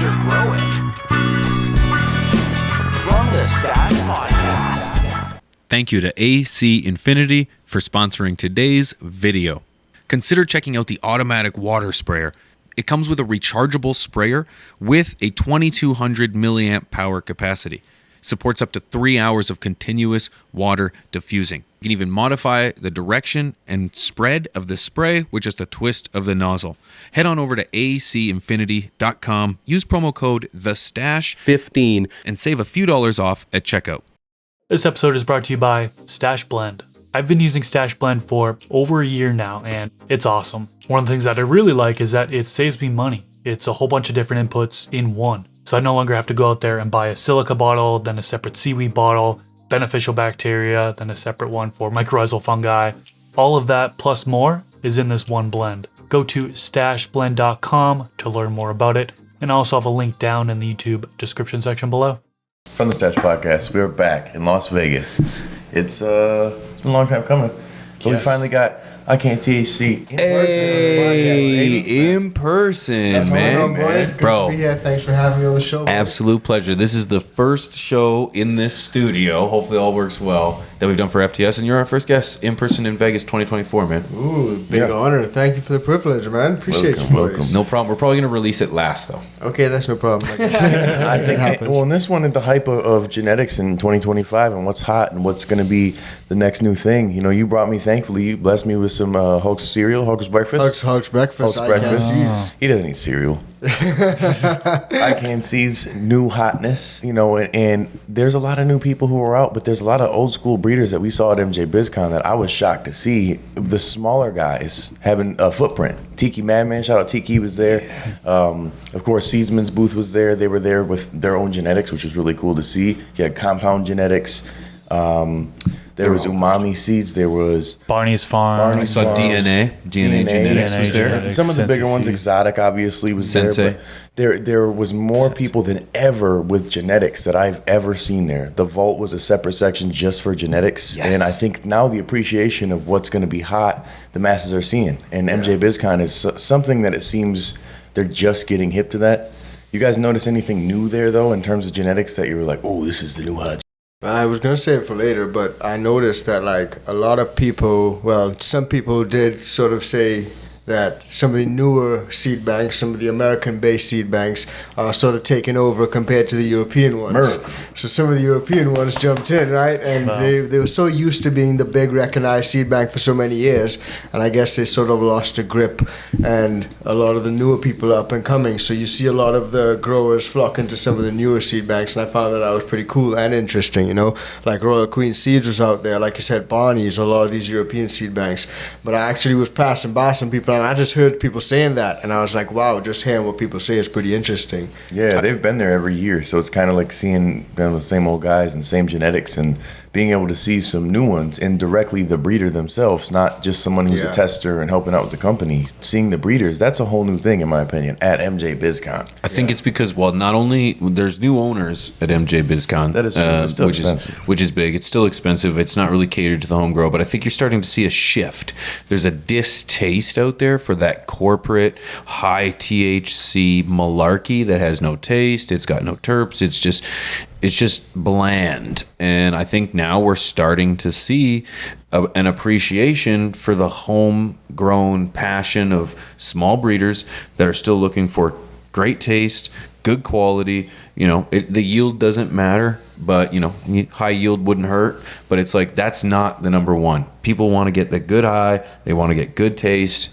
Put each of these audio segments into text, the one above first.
or grow it. From the Stash Podcast. Thank you to AC Infinity for sponsoring today's video. Consider checking out the automatic water sprayer. It comes with a rechargeable sprayer with a 2200 milliamp power capacity. Supports up to 3 hours of continuous water diffusing. You can even modify the direction and spread of the spray with just a twist of the nozzle. Head on over to acinfinity.com, use promo code THESTASH15 and save a few dollars off at checkout. This episode is brought to you by Stash Blend. I've been using Stash Blend for over a year now, and it's awesome. One of the things that I really like is that it saves me money. It's a whole bunch of different inputs in one. So I no longer have to go out there and buy a silica bottle, then a separate seaweed bottle, beneficial bacteria, then a separate one for mycorrhizal fungi. All of that plus more is in this one blend. Go to stashblend.com to learn more about it, and I also have a link down in the YouTube description section below. From the Stash Podcast, we're back in Las Vegas. It's been a long time coming. But we finally got iCanTHC In person, What's man. going on, boys? Good Bro. to be here. Thanks for having me on the show. Absolute pleasure. This is the first show in this studio, hopefully all works well, that we've done for FTS, and you're our first guest in person in Vegas 2024, man. Ooh, big honor. Thank you for the privilege, man. Appreciate you, boys. No problem. We're probably going to release it last, though. Okay, that's no problem. I think happens. Well, in this one, the hype of genetics in 2025 and what's hot and what's going to be the next new thing. You know, you brought me, thankfully, you blessed me with some Hulk's cereal, Hulk's breakfast. Hulk's breakfast. Hulk's breakfast. iCanTHC. He doesn't eat cereal. iCanTHC's new hotness, you know, and there's a lot of new people who are out, but there's a lot of old school breeders that we saw at MJ BizCon that I was shocked to see. The smaller guys having a footprint. Tiki Madman, shout out Tiki, was there. Of course, Seedsman's booth was there. They were there with their own genetics, which was really cool to see. You had compound genetics. There was Umami Seeds. There was Barney's Farm. I saw DNA Genetics was there. Genetics. Some of the Sensei bigger ones, Seeds. Exotic obviously was Sensei. there, but there was more people than ever with genetics that I've ever seen there. The vault was a separate section just for genetics, Yes. and I think now the appreciation of what's going to be hot, the masses are seeing, and MJ BizCon is something that it seems they're just getting hip to that. You guys notice anything new there though in terms of genetics that you were like, oh, this is the new hot? I was gonna say it for later, but I noticed that like a lot of people, well, some people did sort of say that some of the newer seed banks, some of the American-based seed banks are sort of taking over compared to the European ones. America. So some of the European ones jumped in, right? And Wow. they were so used to being the big recognized seed bank for so many years, and I guess they sort of lost a grip, and a lot of the newer people are up and coming. So you see a lot of the growers flock into some of the newer seed banks, and I found that was pretty cool and interesting, you know? Like Royal Queen Seeds was out there, like you said, Barney's, a lot of these European seed banks. But I actually was passing by some people, and I just heard people saying that, and I was like, wow, just hearing what people say is pretty interesting. Yeah, they've been there every year, so it's kind of like seeing the same old guys and same genetics, and being able to see some new ones, and directly the breeder themselves, not just someone who's a tester and helping out with the company. Seeing the breeders, that's a whole new thing, in my opinion, at MJ BizCon. I think it's because, well, not only there's new owners at MJ BizCon, That is true. It's still expensive. which is big. It's still expensive. It's not really catered to the home grow, but I think you're starting to see a shift. There's a distaste out there for that corporate high THC malarkey that has no taste. It's got no terps. It's just bland. And I think now we're starting to see an appreciation for the homegrown passion of small breeders that are still looking for great taste, good quality. You know, the yield doesn't matter, but, you know, high yield wouldn't hurt. But it's like, that's not the number one. People want to get the good high. They want to get good taste.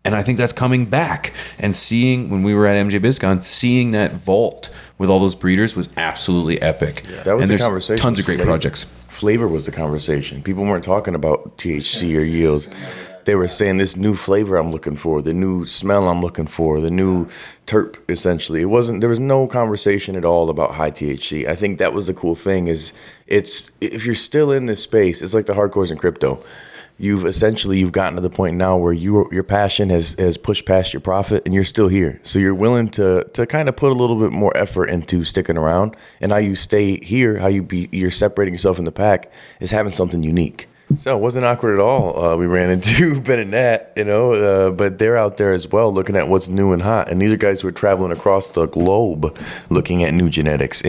And I think that's coming back. And seeing, when we were at MJ BizCon, seeing that vault with all those breeders was absolutely epic. That was and the there's conversation. tons of great projects. Flavor was the conversation. People weren't talking about THC or yields. They were saying this new flavor I'm looking for, the new smell I'm looking for, the new terp, essentially. There was no conversation at all about high THC. I think that was the cool thing is if you're still in this space, it's like the hardcores in crypto. You've gotten to the point now where your passion has pushed past your profit, and you're still here. So you're willing to kind of put a little bit more effort into sticking around. And how you stay here, you're separating yourself in the pack is having something unique. So it wasn't awkward at all. We ran into Ben and Nat, but they're out there as well looking at what's new and hot. And these are guys who are traveling across the globe looking at new genetics.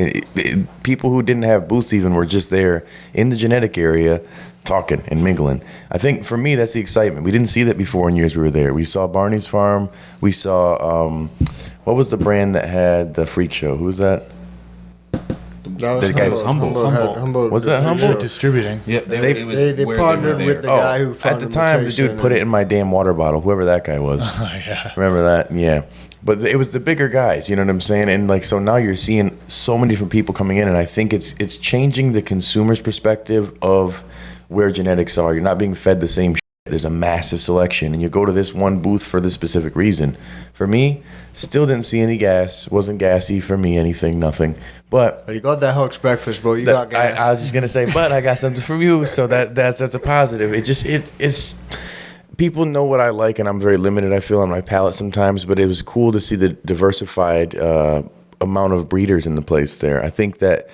People who didn't have booths even were just there in the genetic area talking and mingling. I think for me, that's the excitement. We didn't see that before in years we were there. We saw Barney's Farm. We saw, what was the brand that had the freak show? Who was that? The guy was Humboldt. Was that Humboldt? Distributing. Yeah, they partnered with the guy who found at the time, the dude put it in my damn water bottle, whoever that guy was. Yeah. Remember that? Yeah. But it was the bigger guys, you know what I'm saying? And like, so now you're seeing so many different people coming in, and I think it's changing the consumer's perspective of where genetics are. You're not being fed the same shit. There's a massive selection, and you go to this one booth for this specific reason. For me, still didn't see any gas. Wasn't gassy for me, anything, nothing. But you got that Hulk's breakfast, bro. You got gas. I was just gonna say, but I got something from you, so that's a positive. It's people know what I like, and I'm very limited, I feel, on my palate sometimes. But it was cool to see the diversified amount of breeders in the place there. I think that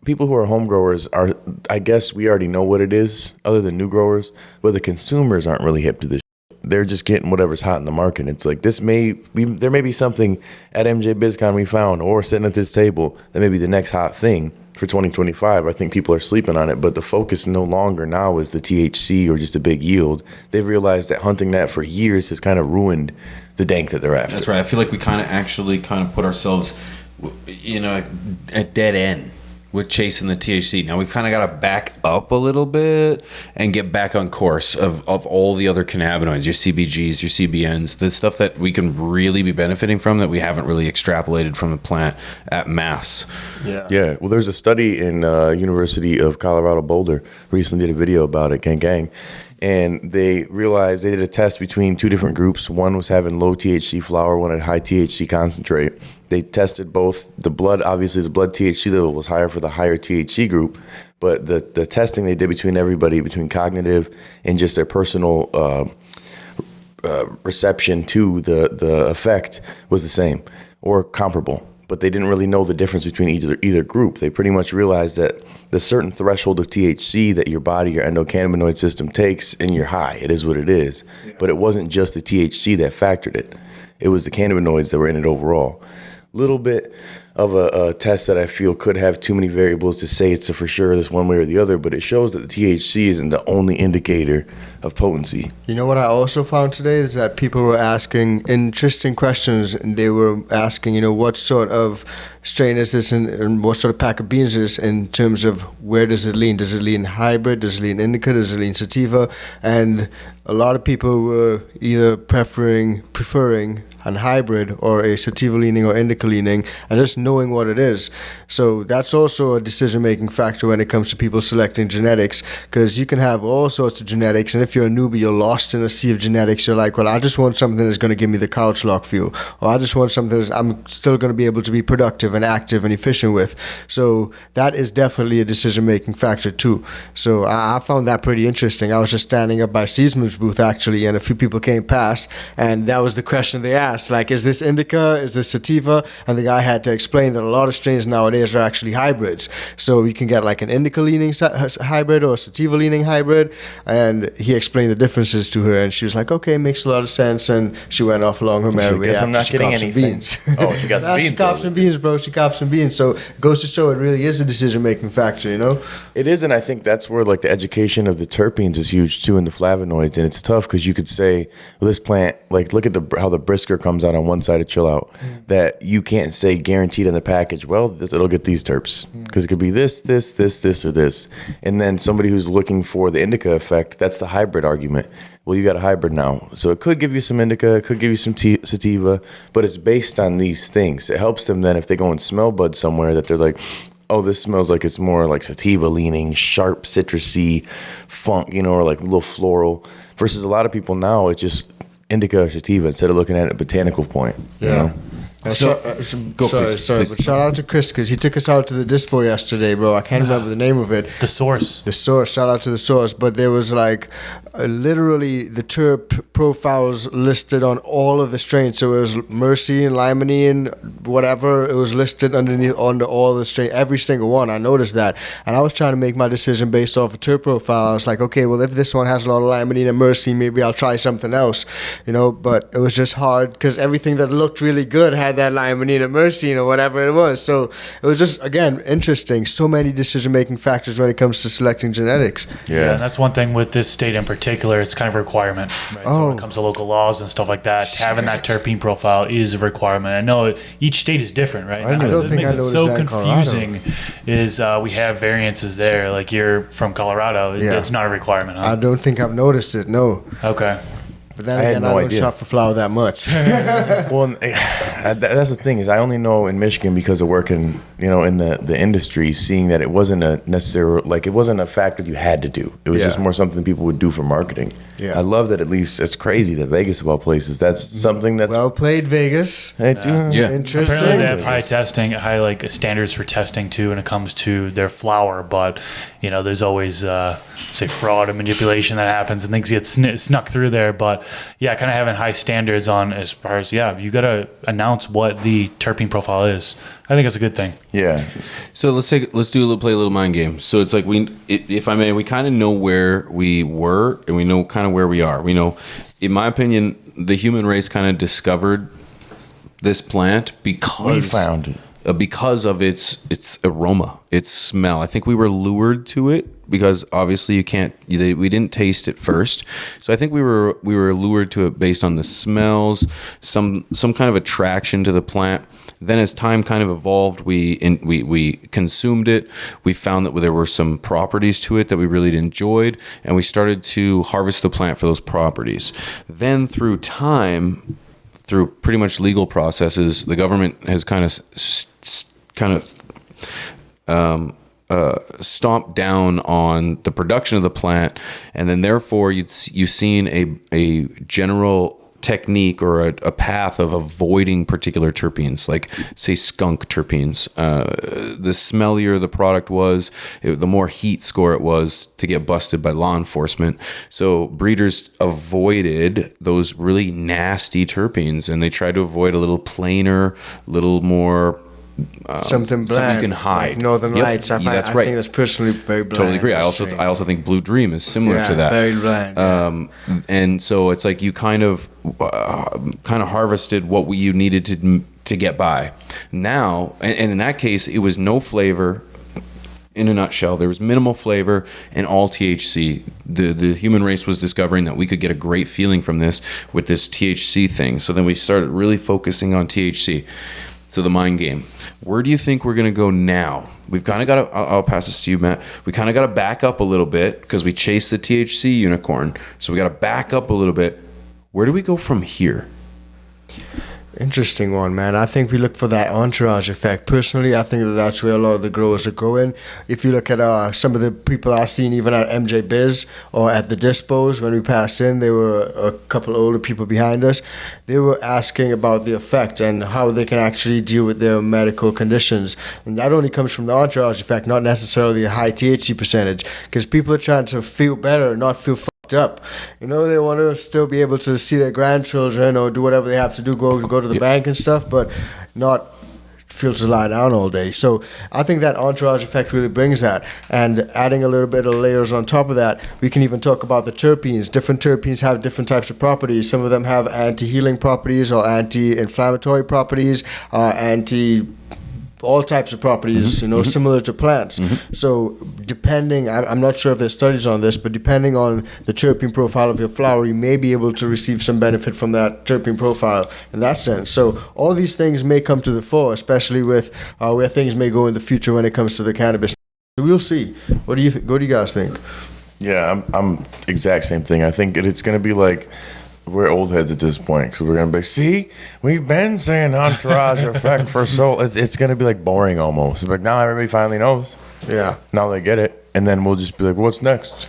people who are home growers are, I guess we already know what it is, other than new growers, but the consumers aren't really hip to this. They're just getting whatever's hot in the market. It's like there may be something at MJ BizCon we found, or sitting at this table, that may be the next hot thing for 2025. I think people are sleeping on it, but the focus no longer now is the THC or just a big yield. They've realized that hunting that for years has kind of ruined the dank that they're after. That's right. I feel like we kind of put ourselves, at dead end with chasing the THC. Now we kind of got to back up a little bit and get back on course of all the other cannabinoids, your CBGs, your CBNs, the stuff that we can really be benefiting from that we haven't really extrapolated from the plant at mass. Yeah. Well, there's a study in University of Colorado Boulder recently did a video about it, gang. And they realized they did a test between two different groups. One was having low THC flower, one had high THC concentrate. They tested both the blood. Obviously, the blood THC level was higher for the higher THC group. But the testing they did between everybody, between cognitive and just their personal reception to the effect, was the same or comparable. But they didn't really know the difference between either group. They pretty much realized that the certain threshold of THC that your body, your endocannabinoid system takes, and you're high. It is what it is. Yeah. But it wasn't just the THC that factored it. It was the cannabinoids that were in it overall. Little bit of a test that I feel could have too many variables to say it's a for sure this one way or the other, but it shows that the THC isn't the only indicator of potency. You know what I also found today is that people were asking interesting questions, and they were asking, what sort of strain is this and what sort of pack of beans is this in terms of where does it lean? Does it lean hybrid? Does it lean indica? Does it lean sativa? And a lot of people were either preferring an hybrid or a sativa leaning or indica leaning, and just knowing what it is. So that's also a decision-making factor when it comes to people selecting genetics, because you can have all sorts of genetics, and if you're a newbie, you're lost in a sea of genetics. You're like, well, I just want something that's going to give me the couch lock feel, or I just want something that I'm still going to be able to be productive and active and efficient with. So that is definitely a decision-making factor too. So I found that pretty interesting. I was just standing up by Seasman's booth actually, and a few people came past, and that was the question they asked, like, is this indica, is this sativa? And the guy had to explain that a lot of strains nowadays are actually hybrids. So you can get like an indica leaning hybrid or a sativa leaning hybrid, and he explained the differences to her, and she was like, okay, makes a lot of sense, and she went off along her merry way. Guess I'm not getting anything. Beans. Oh, she got some beans. She copped some beans, bro. She copped some beans. So it goes to show it really is a decision-making factor, It is, and I think that's where like the education of the terpenes is huge too, and the flavonoids, and it's tough because you could say, well, this plant, like look at how the brisker comes out on one side of chill out, that you can't say guaranteed on the package, well, it'll get these terps, because it could be this, or this. And then somebody who's looking for the indica effect, that's the hybrid argument. Well, you got a hybrid now. So it could give you some indica, it could give you some sativa, but it's based on these things. It helps them then if they go and smell bud somewhere that they're like, oh, this smells like it's more like sativa leaning, sharp, citrusy, funk, or like a little floral. Versus a lot of people now, it's just indica or sativa instead of looking at it botanical point. Yeah. But shout out to Chris, because he took us out to the dispo yesterday, bro. I can't remember the name of it. The Source. Shout out to the Source. But there was like literally the terp profiles listed on all of the strains. So it was myrcene, limonene, whatever. It was listed under all the strains, every single one. I noticed that, and I was trying to make my decision based off of terp profile. I was like, okay, well, if this one has a lot of limonene and myrcene, maybe I'll try something else, But it was just hard because everything that looked really good had that limonene and myrcene or whatever it was. So it was just, again, interesting. So many decision-making factors when it comes to selecting genetics. Yeah, and that's one thing with this state in particular. It's kind of a requirement, right? So when it comes to local laws and stuff like that, having that terpene profile is a requirement. I know each state is different, right? I don't think I noticed so that in Colorado. confusing is we have variances there. Like you're from Colorado, it's not a requirement, huh? I don't think I've noticed it, no. Okay. But then I had again, no I don't idea. shop for flower that much. Well, that's the thing is I only know in Michigan because of working, in the industry, seeing that it wasn't a necessary, it wasn't a factor you had to do. It was just more something people would do for marketing. Yeah. I love that at least it's crazy that Vegas of all places. That's something that's Well played, Vegas. Yeah. Interesting. Apparently they have high standards for testing too when it comes to their flour, but there's always say fraud and manipulation that happens and things get snuck through there. But yeah, kind of having high standards on as far as you got to announce what the terpene profile is. I think that's a good thing. Yeah. So let's play a little mind game. So it's like if I may, we kind of know where we were and we know kind of where we are. We know, in my opinion, the human race kind of discovered this plant because of its aroma, its smell. I think we were lured to it because obviously we didn't taste it first. So I think we were lured to it based on the smells, some kind of attraction to the plant. Then as time kind of evolved, we consumed it. We found that there were some properties to it that we really enjoyed, and we started to harvest the plant for those properties. Then through time, through pretty much legal processes, the government has kind of stomped down on the production of the plant, and then therefore you've seen a general technique or a path of avoiding particular terpenes, like say skunk terpenes. The smellier the product was, the more heat score it was to get busted by law enforcement. So breeders avoided those really nasty terpenes, and they tried to avoid a little plainer, little more something bland, something you can hide. like Northern Lights. I think that's personally very bland. Totally agree. I also think Blue Dream is similar to that. Very bland. And so it's like you kind of harvested what you needed to get by. Now, and in that case, it was no flavor. In a nutshell, there was minimal flavor and all THC. The human race was discovering that we could get a great feeling from this with this THC thing. So then we started really focusing on THC. So the mind game. Where do you think we're going to go now? We've kind of got to, I'll pass this to you, Matt. We kind of got to back up a little bit because we chased the THC unicorn. So we got to back up a little bit. Where do we go from here? Interesting one, man. I think we look for that entourage effect. Personally, I think that's where a lot of the growers are going. If you look at some of the people I've seen, even at MJ Biz or at the Dispos, when we passed in, there were a couple older people behind us. They were asking about the effect and how they can actually deal with their medical conditions. And that only comes from the entourage effect, not necessarily a high THC percentage, because people are trying to feel better, not feel up. They want to still be able to see their grandchildren or do whatever they have to do, go to the bank and stuff, but not feel to lie down all day. So I think that entourage effect really brings that. And adding a little bit of layers on top of that, we can even talk about the terpenes. Different terpenes have different types of properties. Some of them have anti-healing properties or anti-inflammatory properties, all types of properties, similar to plants. So depending, I'm not sure if there's studies on this, but depending on the terpene profile of your flower, you may be able to receive some benefit from that terpene profile in that sense. So all these things may come to the fore, especially with where things may go in the future when it comes to the cannabis. So we'll see. What do you guys think? Yeah, I'm exact same thing. I think it's going to be like, we're old heads at this point, because we're going to be, see, we've been saying entourage effect for so, it's going to be like boring almost. But now everybody finally knows. Yeah. Now they get it. And then we'll just be like, what's next?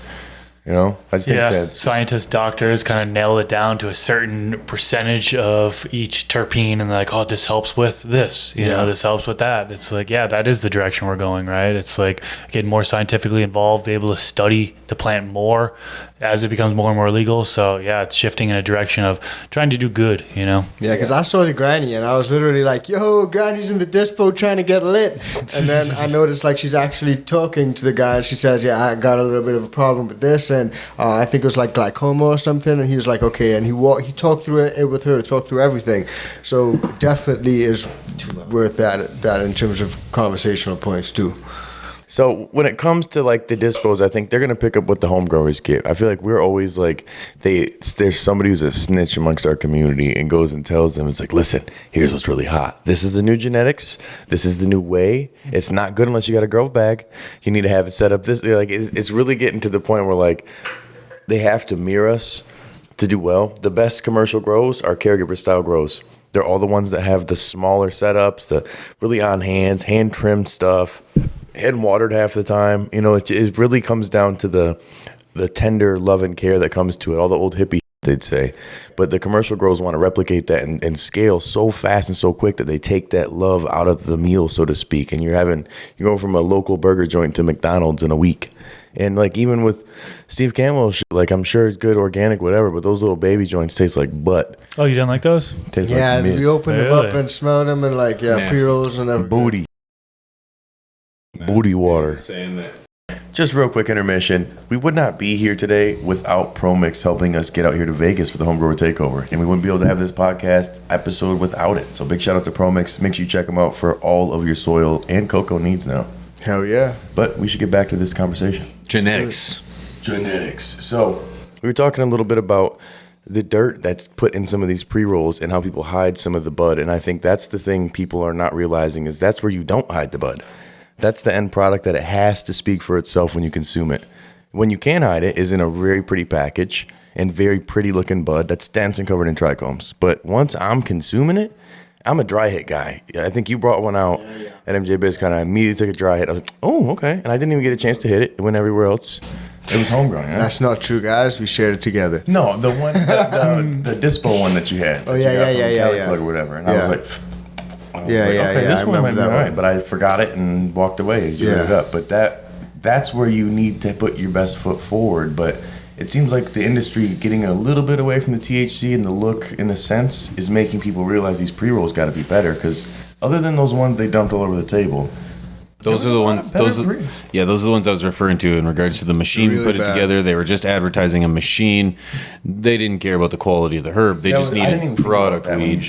You know, I just think that scientists, doctors kind of nail it down to a certain percentage of each terpene, and they're like, oh, this helps with this, you know, this helps with that. It's like, yeah, that is the direction we're going, right? It's like getting more scientifically involved, be able to study the plant more as it becomes more and more legal. So yeah, it's shifting in a direction of trying to do good, you know? Yeah, because I saw the granny and I was literally like, yo, granny's in the dispo trying to get lit. And then I noticed like she's actually talking to the guy and she says, yeah, I got a little bit of a problem with this. And I think it was like glaucoma or something. And he was like, okay. And he talked through it with her, talked through everything. So definitely is worth that in terms of conversational points too. So when it comes to like the dispos, I think they're gonna pick up what the home growers get. I feel like we're always like there's somebody who's a snitch amongst our community and goes and tells them, it's like, listen, here's what's really hot. This is the new genetics. This is the new way. It's not good unless you got a grow bag. You need to have it set up this. Like it's really getting to the point where like they have to mirror us to do well. The best commercial grows are caregiver style grows. They're all the ones that have the smaller setups, the really on hands, hand trimmed stuff. And watered half the time. You know, it really comes down to the tender love and care that comes to it. All the old hippie they'd say. But the commercial growers want to replicate that and scale so fast and so quick that they take that love out of the meal, so to speak. And you're going from a local burger joint to McDonald's in a week. And like even with Steve Campbell, like I'm sure it's good, organic, whatever, but those little baby joints taste like butt. Oh, you didn't like those? Taste yeah, like we opened them up and smelled them and like, pre-rolls and everything. Booty. Booty water. Just real quick intermission. We would not be here today without ProMix helping us get out here to Vegas for the Homegrower Takeover. And we wouldn't be able to have this podcast episode without it. So big shout out to ProMix. Make sure you check them out for all of your soil and cocoa needs now. Hell yeah. But we should get back to this conversation. Genetics. So we were talking a little bit about the dirt that's put in some of these pre-rolls and how people hide some of the bud. And I think that's the thing people are not realizing is that's where you don't hide the bud. That's the end product that it has to speak for itself when you consume it. When you can hide it is in a very pretty package and very pretty looking bud that's dense and covered in trichomes. But once I'm consuming it, I'm a dry hit guy. I think you brought one out at MJ BizCon. I immediately took a dry hit. I was like, oh, okay. And I didn't even get a chance to hit it. It went everywhere else. It was homegrown. Yeah? That's not true, guys. We shared it together. No, the one, the dispo one that you had. Oh, yeah. Plug or whatever. And I was like... I remember that one. But I forgot it and walked away as you lit it up. But that's where you need to put your best foot forward. But it seems like the industry getting a little bit away from the THC and the look in the sense is making people realize these pre-rolls got to be better. Because other than those ones they dumped all over the table, those are the ones. Those are the ones I was referring to in regards to the machine we put it together. They were just advertising a machine. They didn't care about the quality of the herb. They just needed product weed.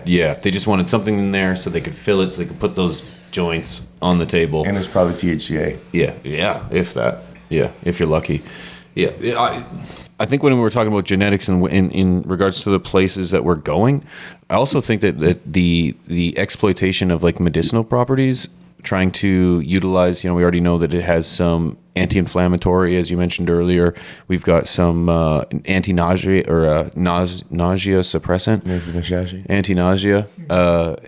Yeah. They just wanted something in there so they could fill it, so they could put those joints on the table. And it's probably THCA. Yeah. If that. Yeah, if you're lucky. Yeah. I think when we were talking about genetics and in regards to the places that we're going, I also think that the exploitation of like medicinal properties, trying to utilize, we already know that it has some anti-inflammatory, as you mentioned earlier. We've got some anti-nausea or nausea suppressant, anti-nausea,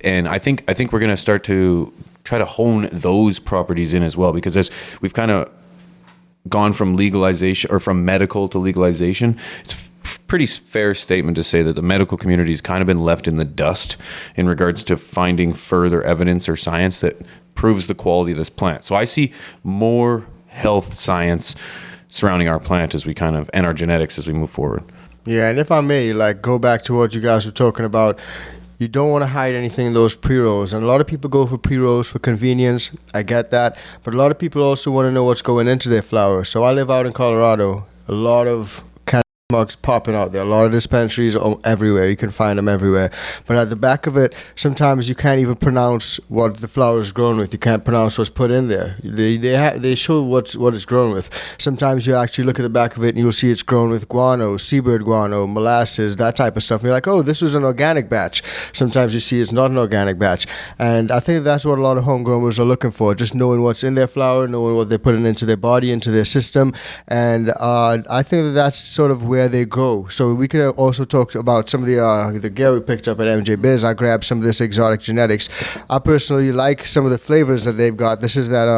and I think we're going to start to try to hone those properties in as well, because as we've kind of gone from legalization or from medical to legalization, it's pretty fair statement to say that the medical community has kind of been left in the dust in regards to finding further evidence or science that proves the quality of this plant. So I see more health science surrounding our plant as we and our genetics as we move forward. Yeah, and if I may, go back to what you guys were talking about, you don't want to hide anything in those pre-rolls. And a lot of people go for pre-rolls for convenience. I get that. But a lot of people also want to know what's going into their flower. So I live out in Colorado. A lot of mugs popping out there. A lot of dispensaries are everywhere. You can find them everywhere. But at the back of it, sometimes you can't even pronounce what the flower is grown with. You can't pronounce what's put in there. They show what it's grown with. Sometimes you actually look at the back of it and you'll see it's grown with guano, seabird guano, molasses, that type of stuff. And you're like, oh, this was an organic batch. Sometimes you see it's not an organic batch. And I think that's what a lot of home growers are looking for, just knowing what's in their flower, knowing what they're putting into their body, into their system. And I think that's sort of where they grow. So we could also talk about some of the gear we picked up at MJ Biz. I grabbed some of this exotic genetics. I personally like some of the flavors that they've got. This is that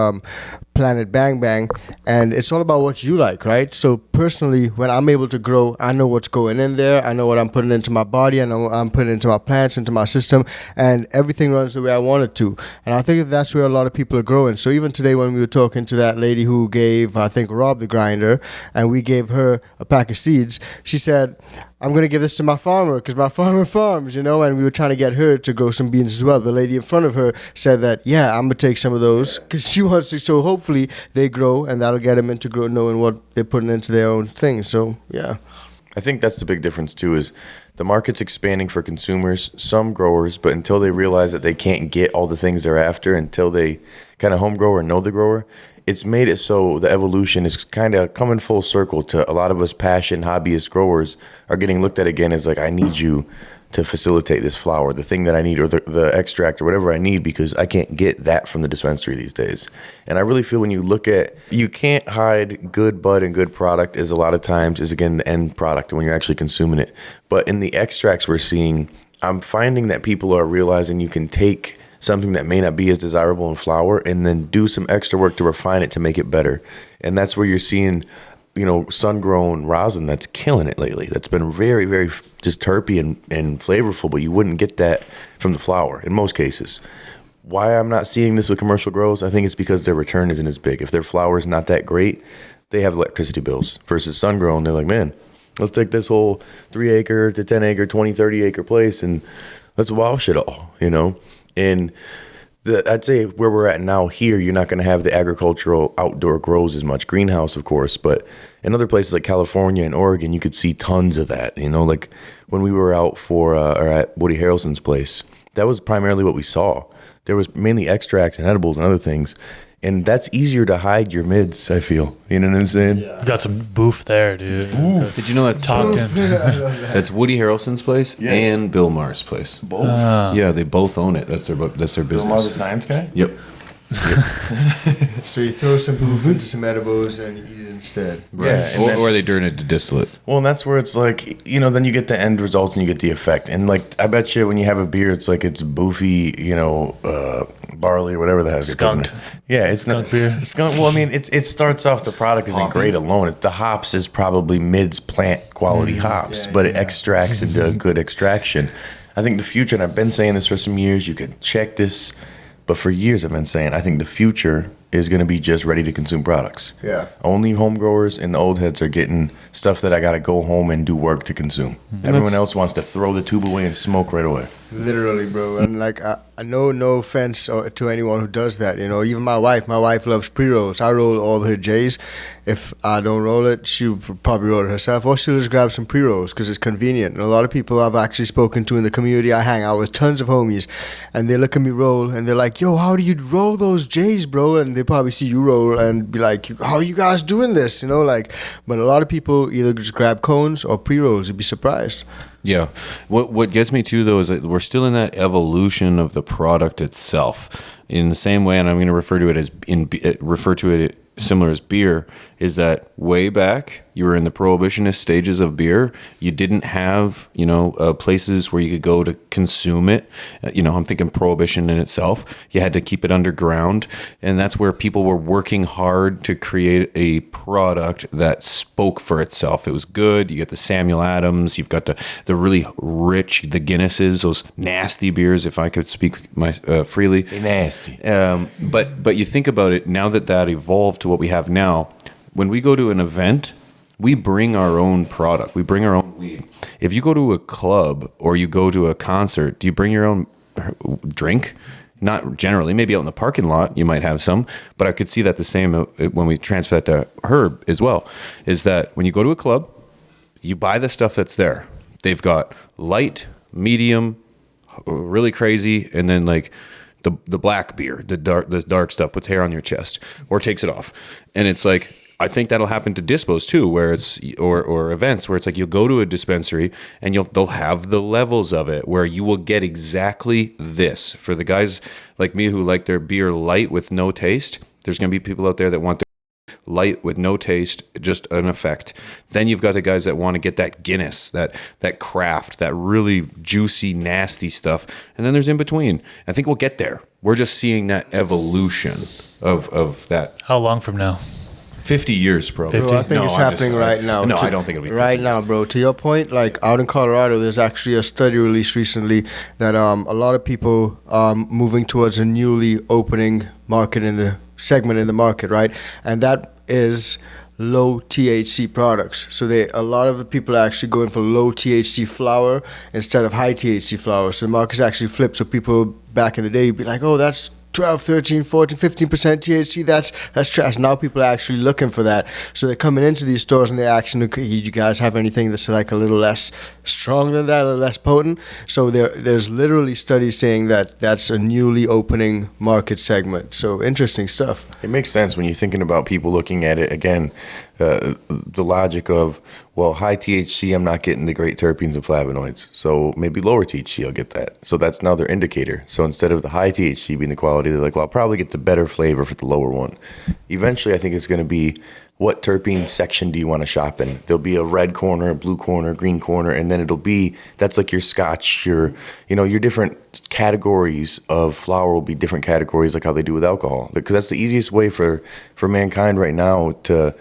Planet Bang Bang, and it's all about what you like, right? So personally, when I'm able to grow, I know what's going in there, I know what I'm putting into my body, I know what I'm putting into my plants, into my system, and everything runs the way I want it to. And I think that that's where a lot of people are growing. So even today when we were talking to that lady who gave, I think, Rob the grinder, and we gave her a pack of seeds, she said, I'm going to give this to my farmer because my farmer farms, and we were trying to get her to grow some beans as well. The lady in front of her said that, yeah, I'm going to take some of those because she wants to. So hopefully they grow, and that'll get them into knowing what they're putting into their own thing. So, yeah. I think that's the big difference too, is the market's expanding for consumers, some growers, but until they realize that they can't get all the things they're after, until they kind of home grow or know the grower, it's made it so the evolution is kind of coming full circle to a lot of us passion hobbyist growers are getting looked at again as like, I need you to facilitate this flower, the thing that I need, or the extract or whatever I need, because I can't get that from the dispensary these days. And I really feel when you look at, you can't hide good bud and good product as a lot of times is, again, the end product when you're actually consuming it. But in the extracts we're seeing, I'm finding that people are realizing you can take something that may not be as desirable in flower and then do some extra work to refine it to make it better. And that's where you're seeing, sun-grown rosin that's killing it lately. That's been very, very just terpy and flavorful, but you wouldn't get that from the flower in most cases. Why I'm not seeing this with commercial grows, I think it's because their return isn't as big. If their flower is not that great, they have electricity bills. Versus sun-grown, they're like, man, let's take this whole 3 acre to 10 acre, 20, 30 acre place and let's wash it all, And I'd say where we're at now here, you're not going to have the agricultural outdoor grows as much. Greenhouse, of course, but in other places like California and Oregon, you could see tons of that. Like when we were out or at Woody Harrelson's place, that was primarily what we saw. There was mainly extracts and edibles and other things. And that's easier to hide your mids, I feel. You know what I'm saying? You got some boof there, dude. Did you know that's Talked him. That's Woody Harrelson's place and Bill Maher's place? Both. Yeah, they both own it. That's their business. Bill Maher's a science guy? Yep. So you throw some boof into some edibles and you eat it instead. Right. Yeah, Or they turn it to distillate. Well, and that's where it's like, then you get the end result and you get the effect. And like, I bet you when you have a beer, it's like it's boofy, barley or whatever the hell. Skunked. Yeah, it's Skunk not beer. Skunk. Well, I mean, it starts off, the product isn't great alone. The hops is probably mids plant quality hops, but it extracts into a good extraction. I think the future, and I've been saying this for some years, you can check this, but for years I've been saying, I think the future is going to be just ready to consume products. Yeah. Only home growers and the old heads are getting stuff that I got to go home and do work to consume. Everyone else wants to throw the tube away and smoke right away. Literally, bro. And like, I know, no offense to anyone who does that. Even my wife loves pre-rolls. I roll all her J's. If I don't roll it, she'll probably roll it herself, or she'll just grab some pre-rolls because it's convenient. And a lot of people I've actually spoken to in the community, I hang out with tons of homies, and they look at me roll and they're like, yo, how do you roll those J's, bro? And they probably see you roll and be like, how are you guys doing this? But a lot of people either just grab cones or pre-rolls. You'd be surprised. Yeah. What gets me too, though, is that we're still in that evolution of the product itself. In the same way, and I'm going to refer to it similar as beer, is that way back you were in the prohibitionist stages of beer. You didn't have places where you could go to consume it. I'm thinking prohibition in itself. You had to keep it underground, and that's where people were working hard to create a product that spoke for itself. It was good. You get the Samuel Adams. You've got the really rich, the Guinnesses, those nasty beers. If I could speak freely, They're nasty. But you think about it now that evolved to what we have now. When we go to an event, we bring our own product. We bring our own weed. If you go to a club or you go to a concert, do you bring your own drink? Not generally. Maybe out in the parking lot, you might have some. But I could see that the same when we transfer that to Herb as well, is that when you go to a club, you buy the stuff that's there. They've got light, medium, really crazy, and then like the black beer, the dark stuff, puts hair on your chest or takes it off. And it's like, I think that'll happen to dispos too, where it's or events where it's like you'll go to a dispensary and they'll have the levels of it where you will get exactly this. For the guys like me who like their beer light with no taste, there's going to be people out there that want their light with no taste, just an effect. Then you've got the guys that want to get that Guinness, that craft, that really juicy, nasty stuff. And then there's in between. I think we'll get there. We're just seeing that evolution of that. How long from now? 50 years, probably. Bro, I think it's happening right now. No, I don't think it'll be 50 right years. now, bro. To your point, like out in Colorado, there's actually a study released recently that a lot of people are moving towards a newly opening market in the segment in the market, right? And that is low THC products. So a lot of the people are actually going for low THC flower instead of high THC flower. So the market's actually flipped. So people back in the day would be like, oh, that's 12, 13, 14, 15% THC, that's trash. Now people are actually looking for that. So they're coming into these stores and they're asking, okay, you guys have anything that's like a little less strong than that, a little less potent? So there's literally studies saying that that's a newly opening market segment. So interesting stuff. It makes sense when you're thinking about people looking at it, again, the logic of, well, high THC, I'm not getting the great terpenes and flavonoids. So maybe lower THC, I'll get that. So that's now their indicator. So instead of the high THC being the quality, they're like, well, I'll probably get the better flavor for the lower one. Eventually, I think it's going to be, what terpene section do you want to shop in? There'll be a red corner, a blue corner, green corner, and then it'll be, that's like your scotch, your different categories of flower will be different categories, like how they do with alcohol. Because that's the easiest way for mankind right now to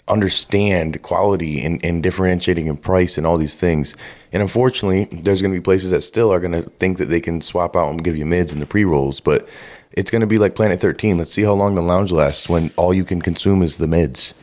understand quality and differentiating in price and all these things. And unfortunately, there's going to be places that still are going to think that they can swap out and give you mids and the pre-rolls, but it's going to be like Planet 13. Let's see how long the lounge lasts when all you can consume is the mids.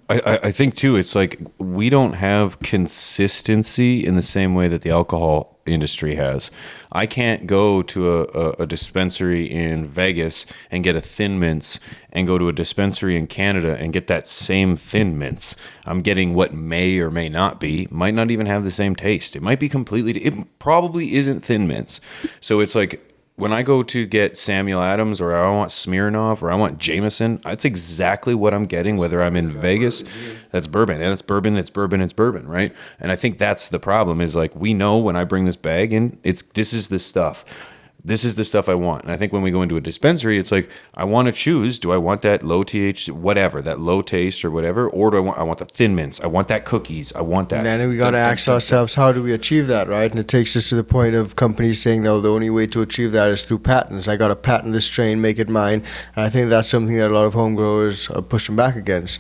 I think too, it's like we don't have consistency in the same way that the alcohol industry has. I can't go to a dispensary in Vegas and get a Thin Mints and go to a dispensary in Canada and get that same Thin Mints. I'm getting what may or may not be, might not even have the same taste. It might be it probably isn't Thin Mints. So it's like, when I go to get Samuel Adams or I want Smirnoff or I want Jameson, that's exactly what I'm getting, whether I'm in Vegas. That's bourbon. And it's bourbon, it's bourbon, it's bourbon, right? And I think that's the problem is like we know when I bring this bag in, this is the stuff. This is the stuff I want. And I think when we go into a dispensary, it's like, I want to choose, do I want that low THC, whatever, that low taste or whatever, or do I want the Thin Mints, I want that cookies, I want that. And then we got to ask ourselves, how do we achieve that, right? And it takes us to the point of companies saying, no, the only way to achieve that is through patents. I got to patent this strain, make it mine. And I think that's something that a lot of home growers are pushing back against.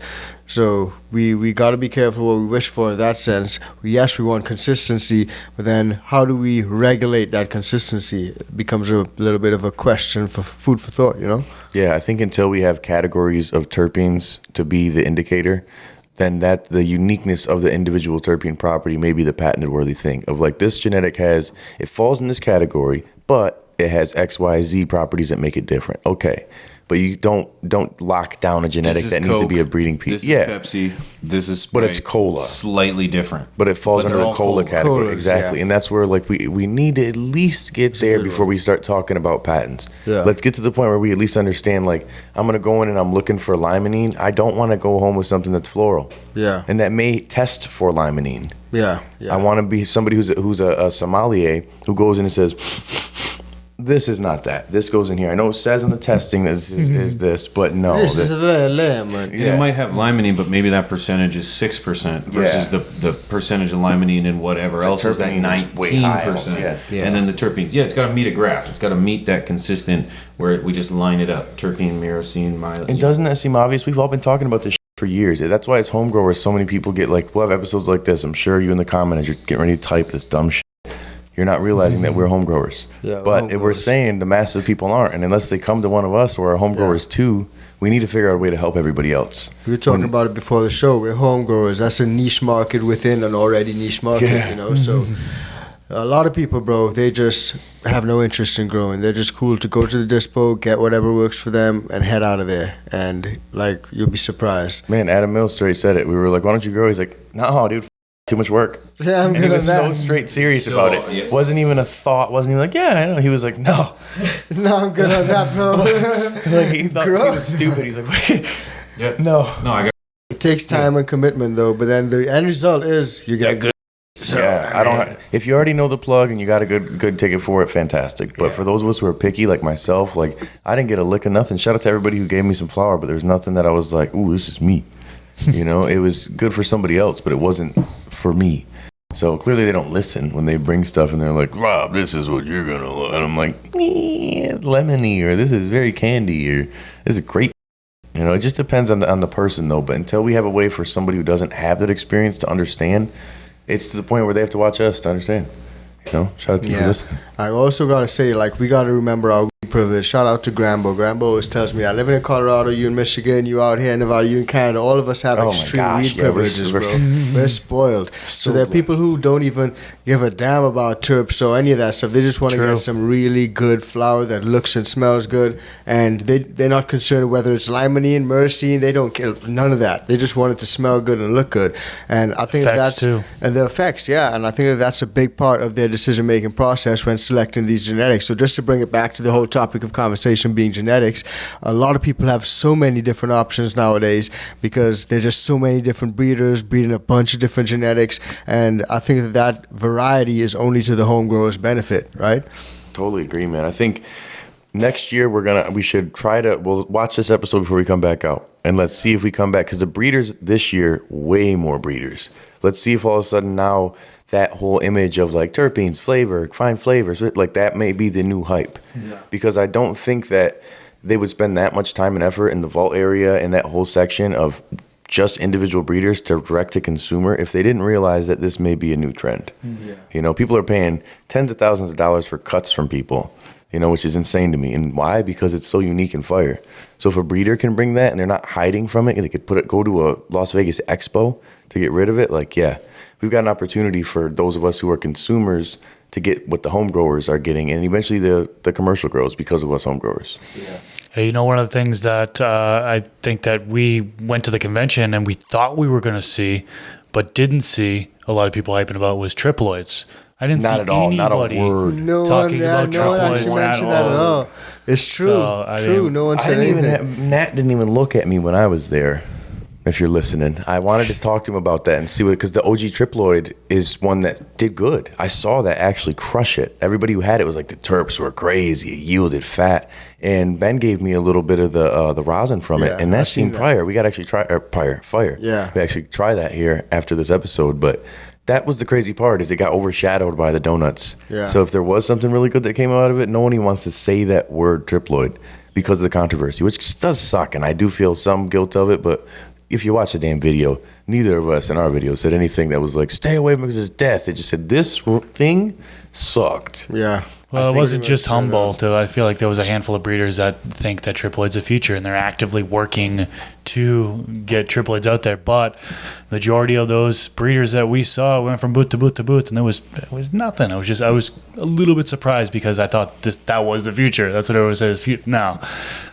So we got to be careful what we wish for in that sense. Yes, we want consistency, but then how do we regulate that consistency? It becomes a little bit of a question for food for thought, you know? Yeah, I think until we have categories of terpenes to be the indicator, then that the uniqueness of the individual terpene property may be the patented worthy thing of like this genetic it falls in this category, but it has XYZ properties that make it different. Okay. But you don't lock down a genetic that needs to be a breeding piece. This is Pepsi. This is Sprite. But it's cola. Slightly different. But it falls under the cola category. Colas, exactly. yeah. And that's where like we need to at least get there before we start talking about patents. Yeah. Let's get to the point where we at least understand like I'm gonna go in and I'm looking for limonene. I don't want to go home with something that's floral. Yeah. And that may test for limonene. Yeah. I want to be somebody who's a sommelier who goes in and says, this is not that. This goes in here. I know it says in the testing that this is this, but no. This is a lemon. Yeah. It might have limonene, but maybe that percentage is 6% versus the percentage of limonene and whatever else is that 19%. Yeah. And then the terpenes. Yeah, it's got to meet a graph. It's got to meet that consistent where we just line it up. Terpene, myrcene, myelin. And doesn't that seem obvious? We've all been talking about this for years. That's why as home growers, so many people get like, we'll have episodes like this. I'm sure you in the comments, you're getting ready to type this dumb shit. You're not realizing that we're home growers. Yeah, but we're saying the masses of people aren't. And unless they come to one of us or are home growers too, we need to figure out a way to help everybody else. We were talking about it before the show. We're home growers. That's a niche market within an already niche market, you know. So a lot of people, bro, they just have no interest in growing. They're just cool to go to the dispo, get whatever works for them, and head out of there. And like, you'll be surprised. Man, Adam Mills straight said it. We were like, why don't you grow? He's like, no, dude. Too much work. Yeah, I'm and good he was on so that. straight serious about it. Yeah. Wasn't even a thought. Wasn't even like, yeah, I know. He was like, no. No, I'm good on that, bro. Like he thought he was stupid. He's like, wait, no. I got. It takes time and commitment, though. But then the end result is you get good. So, Yeah, I don't. If you already know the plug and you got a good ticket for it, fantastic. But for those of us who are picky, like myself, like I didn't get a lick of nothing. Shout out to everybody who gave me some flower, but there's nothing that I was like, ooh, this is me. You know, it was good for somebody else, but it wasn't for me. So clearly they don't listen when they bring stuff and they're like, Rob, this is what you're gonna love. And I'm like, lemony, or this is very candy, or this is great. You know, it just depends on the person though. But until we have a way for somebody who doesn't have that experience to understand, it's to the point where they have to watch us to understand. You know, shout out to you for listening. I also gotta say, like, we gotta remember our privilege. Shout out to Grambo. Grambo always tells me, I live in Colorado, you in Michigan, you out here in Nevada, you in Canada. All of us have extreme weed privileges, bro. We're spoiled. So there are people who don't even give a damn about terps or any of that stuff. They just want to get some really good flower that looks and smells good, and they're not concerned whether it's limonene, myrcene. They don't care, none of that. They just want it to smell good and look good. And I think that's too. And the effects, and I think that's a big part of their decision-making process when selecting these genetics. So just to bring it back to the whole topic of conversation being genetics, a lot of people have so many different options nowadays because there's just so many different breeders breeding a bunch of different genetics, and I think that variety is only to the home growers' benefit, right? Totally agree, man. I think next year we'll watch this episode before we come back out, and let's see if we come back, because the breeders this year, way more breeders. Let's see if all of a sudden now that whole image of like terpenes, flavor, fine flavors, like that may be the new hype. Because I don't think that they would spend that much time and effort in the vault area and that whole section of just individual breeders to direct to consumer if they didn't realize that this may be a new trend. You know, people are paying tens of thousands of dollars for cuts from people, you know, which is insane to me. And why? Because it's so unique and fire. So if a breeder can bring that and they're not hiding from it, and they could go to a Las Vegas expo to get rid of it, like, we've got an opportunity for those of us who are consumers to get what the home growers are getting, and eventually the commercial grows because of us home growers. Hey, you know, one of the things that I think that we went to the convention and we thought we were going to see, but didn't see a lot of people hyping about was triploids. I didn't see Not at all, not a anybody word. talking about no one actually triploids mentioned that at all. It's true. So, True. No one said anything. Nat didn't even look at me when I was there. If you're listening, I wanted to talk to him about that and see because the OG triploid is one that did good. I saw that actually crush it. Everybody who had it was like, the terps were crazy, it yielded fat. And Ben gave me a little bit of the rosin from it, and that seemed fire. We got to actually try fire. Yeah, we actually try that here after this episode. But that was the crazy part, is it got overshadowed by the donuts. Yeah. So if there was something really good that came out of it, no one even wants to say that word triploid because of the controversy, which does suck, and I do feel some guilt of it, but if you watch the damn video, neither of us in our video said anything that was like, stay away because it's death. It just said, this thing sucked. Yeah. Well, it wasn't just Humboldt. I feel like there was a handful of breeders that think that triploid's a future, and they're actively working to get triploids out there. But majority of those breeders that we saw went from booth to booth to booth, and it was nothing. I was a little bit surprised because I thought that was the future. That's what everyone says. Now,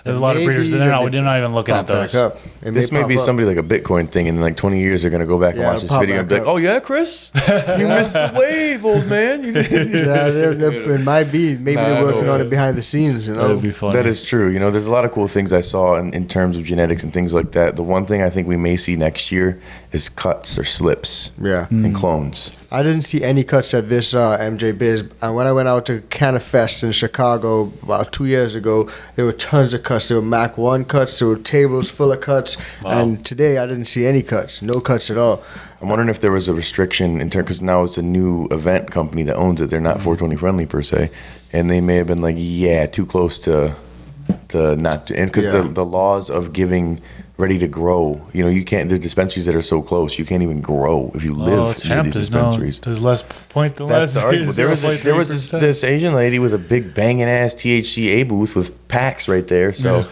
there's a lot of breeders that they're not even looking at those. This may be somebody like a Bitcoin thing, and in like 20 years they're going to go back and watch this video and be like, oh yeah, Chris? You missed the wave, old man. It might be. Maybe they're working on it behind the scenes, you know? That would be funny. That is true. You know, there's a lot of cool things I saw in terms of genetics and things like that. The one thing I think we may see next year is cuts or slips and clones. I didn't see any cuts at this MJ Biz. And when I went out to Cannabis in Chicago about 2 years ago, there were tons of cuts. There were Mac 1 cuts. There were tables full of cuts. Wow. And today I didn't see any cuts. No cuts at all. I'm wondering if there was a restriction in terms, because now it's a new event company that owns it. They're not 420 friendly per se. And they may have been like, too close to not. And because the laws of giving ready to grow, you know, you can't, there's dispensaries that are so close, you can't even grow if you live near these dispensaries. There's less point than That's less. the argument. There was this Asian lady with a big banging ass THCA booth with packs right there. So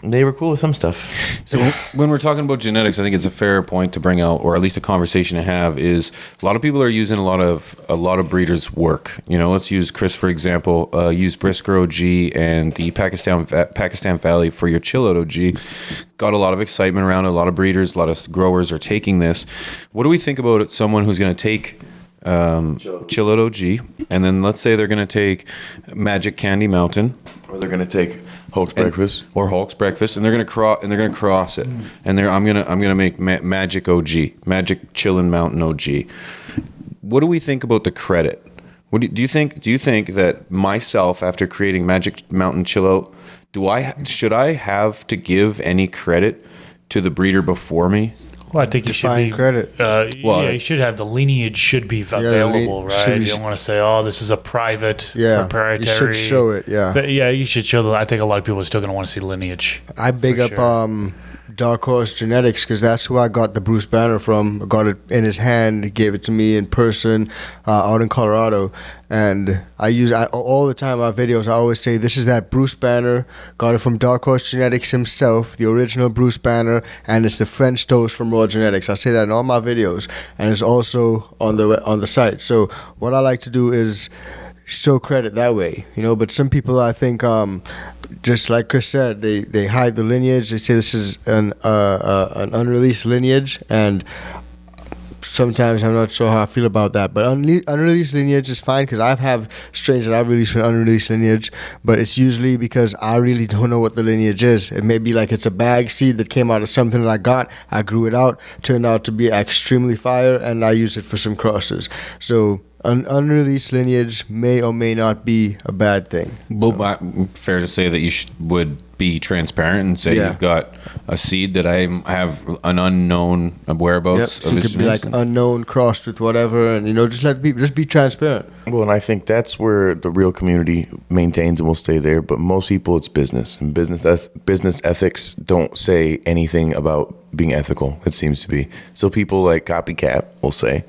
they were cool with some stuff. So when we're talking about genetics, I think it's a fair point to bring out, or at least a conversation to have, is a lot of people are using a lot of breeders' work. You know, let's use Chris for example. Use Brisker OG and the Pakistan Valley for your Chill Out OG. Got a lot of excitement around it. A lot of breeders, a lot of growers are taking this. What do we think about someone who's going to take Chill Out OG, and then let's say they're going to take Magic Candy Mountain, or they're going to take Hulk's Breakfast, and they're going to cross it, and I'm going to make Magic OG, Magic Chillin' Mountain OG. what do we think about the credit? What do you think? Do you think that myself, after creating Magic Mountain Chill Out, should I have to give any credit to the breeder before me? Well, I think you should be credit. You should have the lineage should be available, right? You don't want to say, "Oh, this is a private, proprietary." You should show it. Yeah, but you should show them. I think a lot of people are still going to want to see lineage. I big up Dark Horse Genetics because that's who I got the Bruce Banner from. I got it in his hand. He gave it to me in person out in Colorado. And I use all the time in my videos. I always say, this is that Bruce Banner. Got it from Dark Horse Genetics himself, the original Bruce Banner. And it's the French toast from Raw Genetics. I say that in all my videos. And it's also on the site. So what I like to do is show credit that way, but some people, I think, just like Chris said, they hide the lineage. They say this is an unreleased lineage, and sometimes I'm not sure how I feel about that. But unreleased lineage is fine because I've had strains that I've released from unreleased lineage, but it's usually because I really don't know what the lineage is. It may be like it's a bag seed that came out of something that I got. I grew it out, turned out to be extremely fire, and I use it for some crosses. So an unreleased lineage may or may not be a bad thing. Well, fair to say that you would be transparent and say you've got a seed that I have an unknown whereabouts. Yep. So it could be like unknown crossed with whatever, and just let people just be transparent. Well, and I think that's where the real community maintains and will stay there. But most people, it's business, and business ethics don't say anything about being ethical. It seems to be. So people like Copycat will say,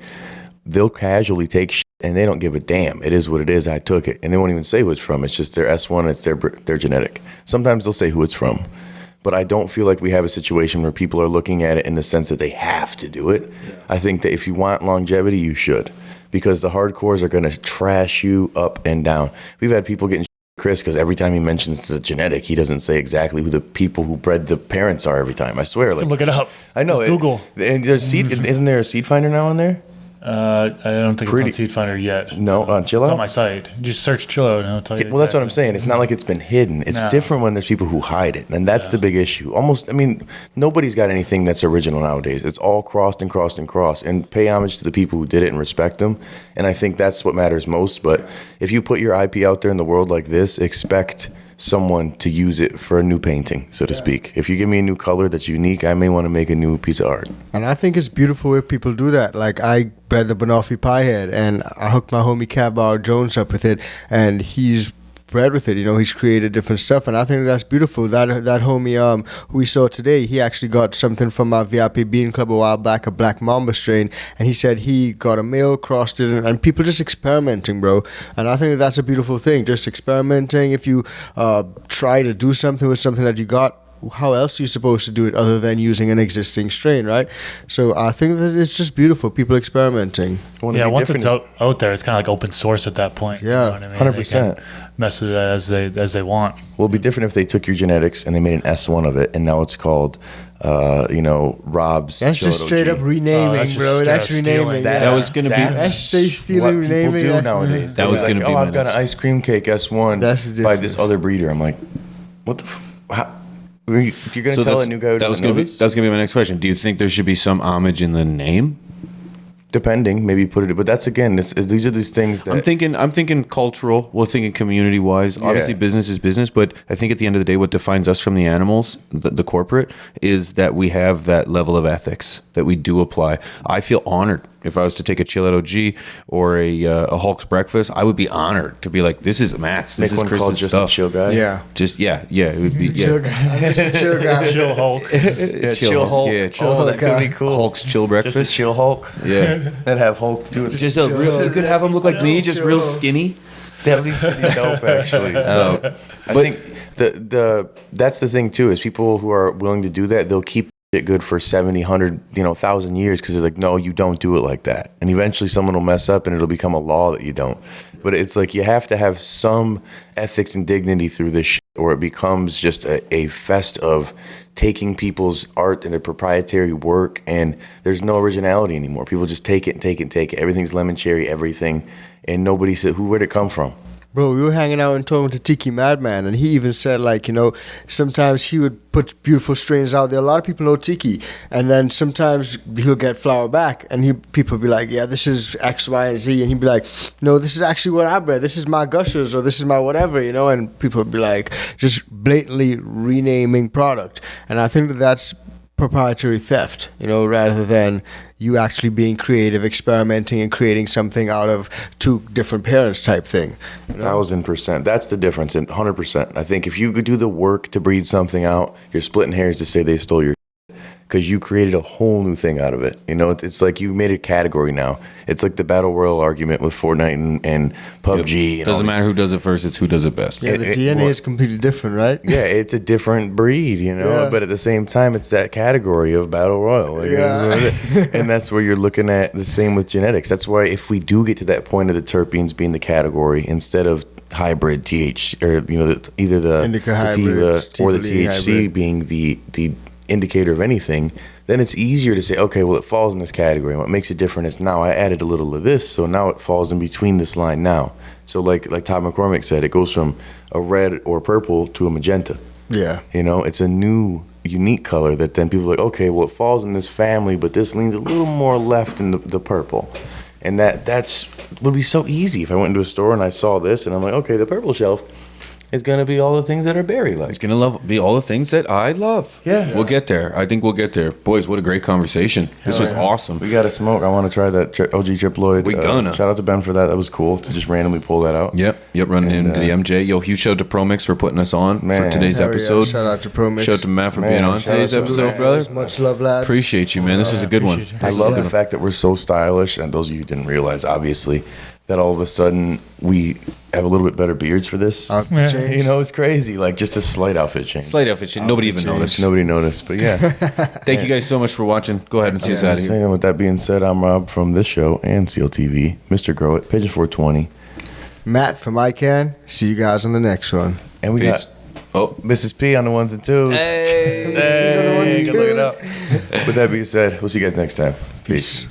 they'll casually take shit and they don't give a damn. It is what it is. I took it. And they won't even say who it's from. It's just their S1. It's their genetic. Sometimes they'll say who it's from. But I don't feel like we have a situation where people are looking at it in the sense that they have to do it. Yeah. I think that if you want longevity, you should. Because the hardcores are going to trash you up and down. We've had people getting Chris because every time he mentions the genetic, he doesn't say exactly who the people who bred the parents are every time. I swear. Like, look it up. I know. Google. And there's seed. Isn't there a seed finder now on there? I don't think it's on Seed Finder yet. No, on Chill Out? It's on my site. Just search Chill Out and it'll tell you. Well, that's what I'm saying. It's not like it's been hidden. It's different when there's people who hide it. And that's the big issue. Nobody's got anything that's original nowadays. It's all crossed and crossed and crossed. And pay homage to the people who did it and respect them. And I think that's what matters most. But if you put your IP out there in the world like this, expect someone to use it for a new painting, so to speak. If you give me a new color that's unique, I may want to make a new piece of art. And I think it's beautiful if people do that. Like, I bred the Banoffee Piehead, and I hooked my homie Cabar Jones up with it, and he's bred with it. He's created different stuff, and I think that's beautiful. That homie who we saw today, he actually got something from my VIP Bean Club a while back, a Black Mamba strain, and he said he got a male, crossed it, and people just experimenting, bro. And I think that's a beautiful thing, just experimenting. If you try to do something with something that you got, how else are you supposed to do it other than using an existing strain, right? So I think that it's just beautiful, people experimenting. Once it's out there, it's kind of like open source at that point. Yeah, 100%. Mess with it as they want. Well, it'd be different if they took your genetics and they made an S1 of it, and now it's called, Rob's. That's just straight up renaming, bro. That's renaming. That was going to be. That's they stealing renaming. People do nowadays. That was going to be. I've got an ice cream cake S1 by this other breeder. I'm like, what the? How? You're going to tell a new guy who doesn't know this? That's going to be my next question. Do you think there should be some homage in the name? Depending, maybe put it. But that's again, these are these things that I'm thinking cultural. We're thinking community wise. Obviously, business is business. But I think at the end of the day, what defines us from the animals, the corporate, is that we have that level of ethics that we do apply. I feel honored if I was to take a Chill Out OG or a Hulk's Breakfast. I would be honored to be like, this is Matt's. This is Chris's just stuff. A chill guy. Yeah. It would be chill guy. I'm just a chill guy. Chill Hulk. Chill Hulk. Yeah, chill that could be cool. Hulk's Chill Breakfast. Just a chill Hulk. Yeah. And have Hulk do it. Just a real. You could have him look like me, just real skinny. That'd be pretty dope, actually. So, I think that's the thing too, is people who are willing to do that, they'll keep it good for 70, 100, 1,000 years because they're like, no, you don't do it like that. And eventually someone will mess up and it'll become a law that you don't. But it's like you have to have some ethics and dignity through this shit, or it becomes just a fest of taking people's art and their proprietary work, and there's no originality anymore. People just take it and take it and take it. Everything's lemon cherry, everything. And nobody said, where'd it come from? Bro, we were hanging out and talking to Tiki Madman, and he even said, like, you know, sometimes he would put beautiful strains out there. A lot of people know Tiki, and then sometimes he'll get flower back, and people be like, yeah, this is X, Y, and Z, and he'd be like, no, this is actually what I bred. This is my gushers, or this is my whatever, you know, and people would be like, just blatantly renaming product. And I think that's proprietary theft, you know, rather than you actually being creative, experimenting, and creating something out of two different parents type thing. You know? 1,000%. That's the difference. And 100%. I think if you could do the work to breed something out, you're splitting hairs to say they stole your because you created a whole new thing out of it. You know, it's like you made a category now. It's like the battle royal argument with Fortnite and PUBG. Yep. Doesn't matter who does it first, it's who does it best. Yeah, the DNA is completely different, right? Yeah, it's a different breed, you know, but at the same time, it's that category of battle royal. Like, and that's where you're looking at the same with genetics. That's why if we do get to that point of the terpenes being the category instead of hybrid THC, or, you know, either the Indica sativa hybrid, or the THC THC hybrid. being the indicator of anything, then it's easier to say, okay, well, it falls in this category. And what makes it different is now I added a little of this, so now it falls in between this line now. So like Todd McCormick said, it goes from a red or purple to a magenta. Yeah. You know, it's a new, unique color that then people are like, okay, well, it falls in this family, but this leans a little more left in the purple. And that's would be so easy if I went into a store and I saw this and I'm like, okay, the purple shelf is going to be all the things that are berry-like. It's going to be all the things that I love. Yeah. We'll get there. I think we'll get there. Boys, what a great conversation. This was awesome. We got to smoke. I want to try that OG Triploid. We gonna. Shout out to Ben for that. That was cool to just randomly pull that out. Yep, running into the MJ. Yo, huge shout out to ProMix for putting us on for today's Hell yeah. episode. Shout out to ProMix. Shout out to Matt for being on shout today's out to episode, Matt. brother. Much love, lads. Appreciate you, man. This was a good one. appreciate you. I love Yeah. the fact that we're so stylish, and those of you who didn't realize, obviously, that all of a sudden we have a little bit better beards for this. Outfit change. You know, it's crazy. Like, just a slight outfit change. Slight outfit change. Nobody even change. noticed. Nobody noticed, but yeah. Thank you guys so much for watching. Go ahead and see us out of here. Saying, with that being said, I'm Rob from this show and CLtv, Mr. Grow It, Pigeons 420, Matt from iCan. See you guys on the next one. and we Peace. got Oh, Mrs. P on the ones and twos. hey. Hey, you can look it up. With that being said, we'll see you guys next time. Peace.